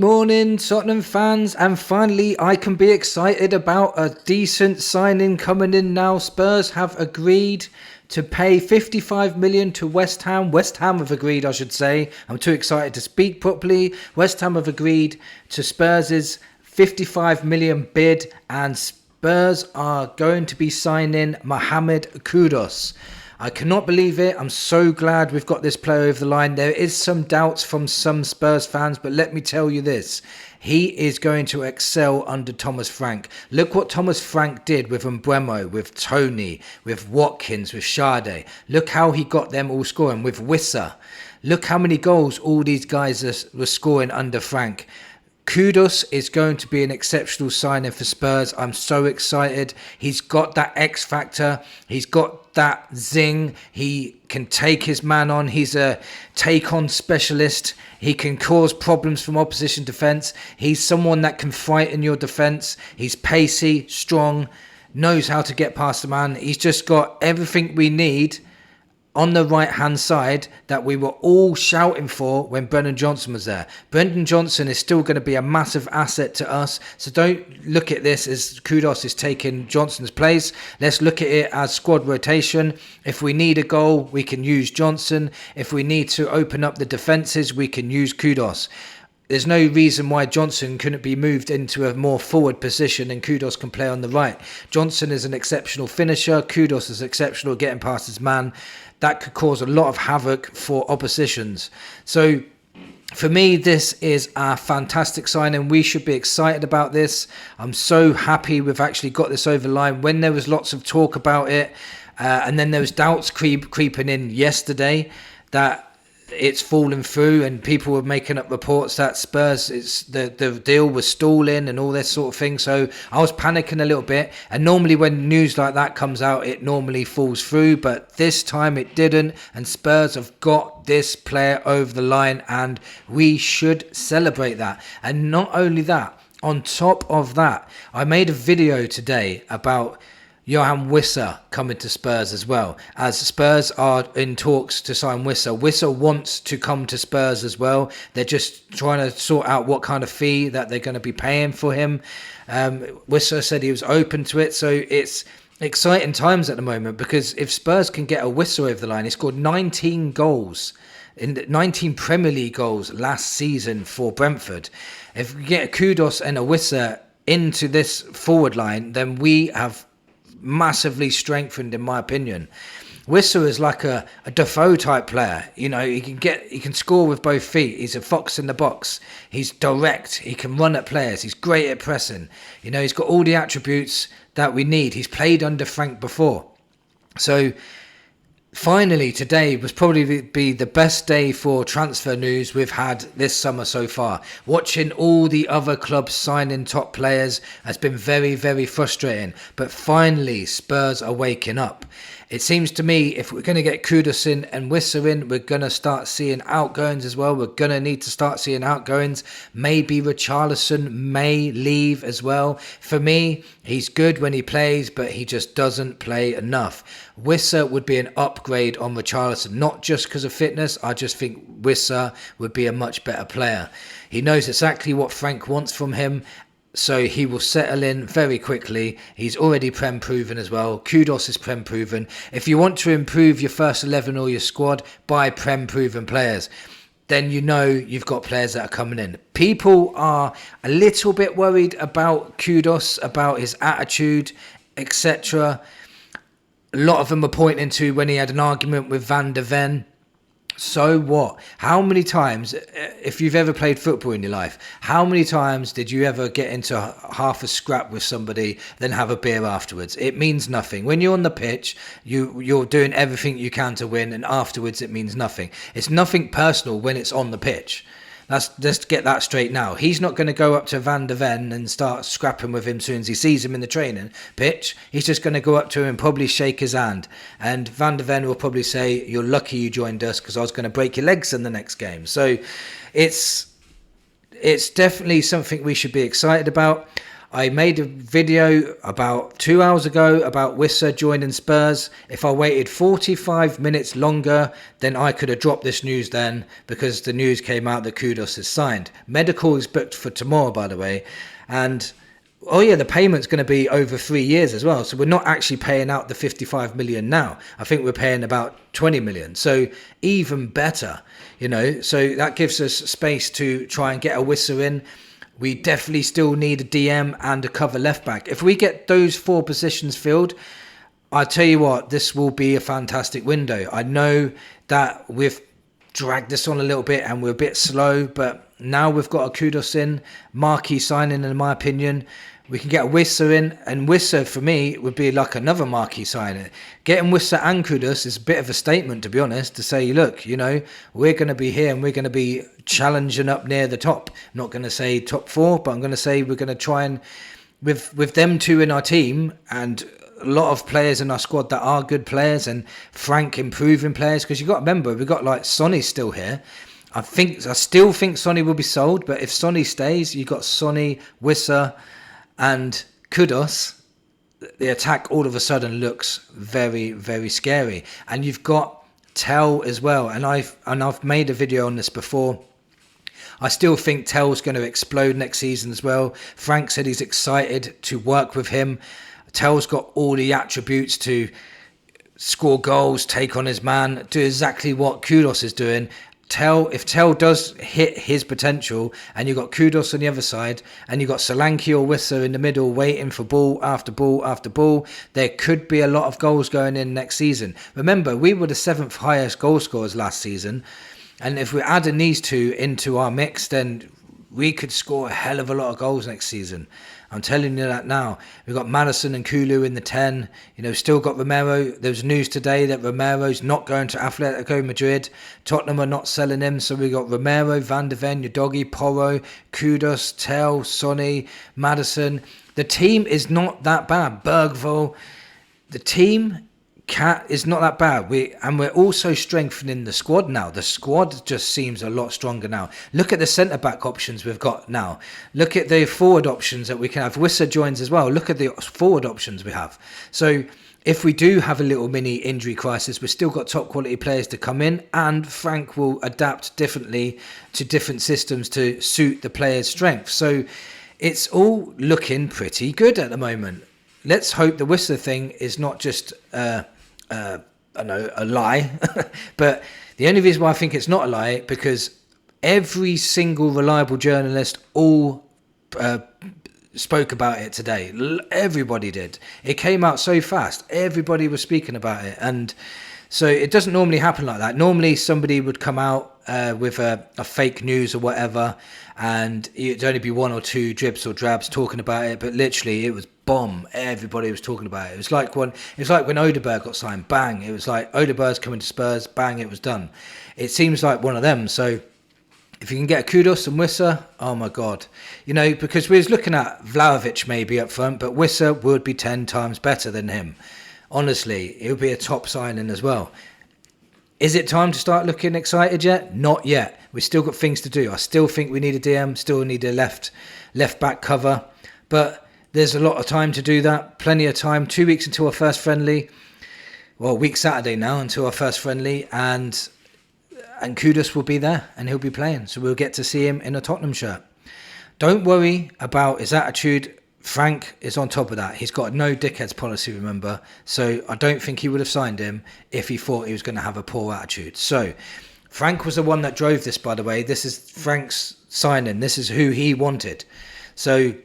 morning, Tottenham fans, and finally I can be excited about a decent signing coming in now. Spurs have agreed to pay 55 million to West Ham. West Ham have agreed, I should say. I'm too excited to speak properly. West Ham have agreed to Spurs' 55 million bid, and Spurs are going to be signing Mohamed Kudus. I cannot believe it. I'm so glad we've got this player over the line. There is some doubts from some Spurs fans, but let me tell you this. He is going to excel under Thomas Frank. Look what Thomas Frank did with Mbeumo, with Tony, with Watkins, with Sade. Look how he got them all scoring with Wissa. Look how many goals all these guys were scoring under Frank. Kudus is going to be an exceptional signing for Spurs. I'm so excited. He's got that X factor. He's got that zing. He can take his man on. He's a take-on specialist. He can cause problems from opposition defence. He's someone that can fight in your defence. He's pacey, strong, knows how to get past the man. He's just got everything we need on the right-hand side that we were all shouting for when Brendan Johnson was there. Brendan Johnson is still going to be a massive asset to us. So don't look at this as Kudus is taking Johnson's place. Let's look at it as squad rotation. If we need a goal, we can use Johnson. If we need to open up the defences, we can use Kudus. There's no reason why Johnson couldn't be moved into a more forward position and Kudus can play on the right. Johnson is an exceptional finisher. Kudus is exceptional at getting past his man. That could cause a lot of havoc for oppositions. So for me, this is a fantastic signing. We should be excited about this. I'm so happy we've actually got this over the line. When there was lots of talk about it, and then there was doubts creeping in yesterday that it's fallen through, and people were making up reports that Spurs, the deal was stalling and all this sort of thing. So I was panicking a little bit, and normally when news like that comes out, it normally falls through, but this time it didn't, and Spurs have got this player over the line, and we should celebrate that. And not only that, on top of that, I made a video today about Johan Wissa coming to Spurs as well, as Spurs are in talks to sign Wissa. Wissa wants to come to Spurs as well. They're just trying to sort out what kind of fee that they're going to be paying for him. Wissa said he was open to it, so it's exciting times at the moment, because if Spurs can get a Wissa over the line, he scored 19 goals, in 19 Premier League goals last season for Brentford. If we get a Kudus and a Wissa into this forward line, then we have massively strengthened, in my opinion. Wissa is like a Defoe type player. You know, he can score with both feet. He's a fox in the box. He's direct. He can run at players. He's great at pressing. You know, he's got all the attributes that we need. He's played under Frank before. So finally, today was probably be the best day for transfer news we've had this summer so far. Watching all the other clubs signing top players has been very, very frustrating. But finally, Spurs are waking up. It seems to me if we're going to get Kudus in and Wissa in, we're going to start seeing outgoings as well. We're going to need to start seeing outgoings. Maybe Richarlison may leave as well. For me, he's good when he plays, but he just doesn't play enough. Wissa would be an upgrade on Richarlison, not just because of fitness. I just think Wissa would be a much better player. He knows exactly what Frank wants from him, so he will settle in very quickly. He's already Prem proven as well. Kudus is Prem proven. If you want to improve your first 11 or your squad, buy Prem proven players. Then you know you've got players that are coming in. People are a little bit worried about Kudus, about his attitude, etc. A lot of them are pointing to when he had an argument with Van der Ven. So what? How many times, if you've ever played football in your life, how many times did you ever get into half a scrap with somebody, then have a beer afterwards? It means nothing. When you're on the pitch, you're doing everything you can to win, and afterwards it means nothing. It's nothing personal when it's on the pitch. Let's get that straight now. He's not going to go up to Van der Ven and start scrapping with him as soon as he sees him in the training pitch. He's just going to go up to him and probably shake his hand. And Van der Ven will probably say, "You're lucky you joined us, because I was going to break your legs in the next game." So it's definitely something we should be excited about. I made a video about 2 hours ago about Wissa joining Spurs. If I waited 45 minutes longer, then I could have dropped this news then, because the news came out that Kudus is signed. Medical is booked for tomorrow, by the way. And oh yeah, the payment's going to be over 3 years as well. So we're not actually paying out the 55 million now. I think we're paying about 20 million. So even better, you know. So that gives us space to try and get a Wissa in. We definitely still need a DM and a cover left back. If we get those 4 positions filled, I tell you what, this will be a fantastic window. I know that we've dragged this on a little bit and we're a bit slow, but now we've got a Kudus in, marquee signing in my opinion. We can get a Wissa in, and Wissa for me would be like another marquee signing. Getting Wissa and Kudus is a bit of a statement, to be honest, to say, look, you know, we're going to be here and we're going to be challenging up near the top. I'm not going to say top 4, but I'm going to say we're going to try and, with them 2 in our team and a lot of players in our squad that are good players, and Frank improving players, because you've got to remember, we've got like Sonny still here. I still think Sonny will be sold, but if Sonny stays, you've got Sonny, Wissa and Kudus. The attack all of a sudden looks very, very scary. And you've got Tell as well, and I've made a video on this before. I still think Tell's going to explode next season as well. Frank said he's excited to work with him. Tell's got all the attributes to score goals, take on his man, do exactly what Kudus is doing. If Tell does hit his potential, and you've got Kudus on the other side, and you've got Solanke or Wissa in the middle waiting for ball after ball after ball, there could be a lot of goals going in next season. Remember, we were the 7th highest goal scorers last season, and if we're adding these 2 into our mix, then we could score a hell of a lot of goals next season. I'm telling you that now. We've got Madison and Kulu in the 10. You know, still got Romero. There's news today that Romero's not going to Atletico Madrid. Tottenham are not selling him. So we've got Romero, Van de Ven, Udogie, Porro, Kudus, Tell, Sonny, Madison. The team is not that bad. Bergvall. The team is not that bad. We're also strengthening the squad now. The squad just seems a lot stronger now. Look at the centre back options we've got now. Look at the forward options that we can have. Wissa joins as well. Look at the forward options we have. So if we do have a little mini injury crisis, we've still got top quality players to come in, and Frank will adapt differently to different systems to suit the players' strength. So it's all looking pretty good at the moment. Let's hope the Wissa thing is not just a lie. But the only reason why I think it's not a lie, because every single reliable journalist all spoke about it today. Everybody did. It came out so fast. Everybody was speaking about it. And so it doesn't normally happen like that. Normally somebody would come out with a fake news or whatever, and it'd only be 1 or 2 dribs or drabs talking about it, but literally it was bomb. Everybody was talking about it. It was like when Odeberg got signed, bang, it was like Odeberg's coming to Spurs, bang, it was done. It seems like one of them. So if you can get a Kudus and Wissa, oh my god, you know, because we was looking at Vlahovic maybe up front, but Wissa would be 10 times better than him. Honestly, it would be a top signing as well. Is it time to start looking excited yet? Not yet. We've still got things to do. I still think we need a DM, still need a left back cover. But there's a lot of time to do that. Plenty of time. 2 weeks until our first friendly. Well, week Saturday now until our first friendly. And Kudus will be there and he'll be playing. So we'll get to see him in a Tottenham shirt. Don't worry about his attitude. Frank is on top of that. He's got no dickheads policy, remember. So I don't think he would have signed him if he thought he was going to have a poor attitude. So Frank was the one that drove this, by the way. This is Frank's signing. This is who he wanted. So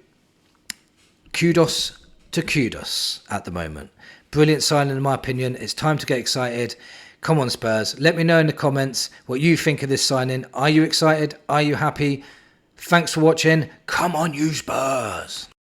kudos to Kudus at the moment. Brilliant signing in my opinion. It's time to get excited. Come on Spurs. Let me know in the comments what you think of this signing. Are you excited? Are you happy? Thanks for watching. Come on you Spurs.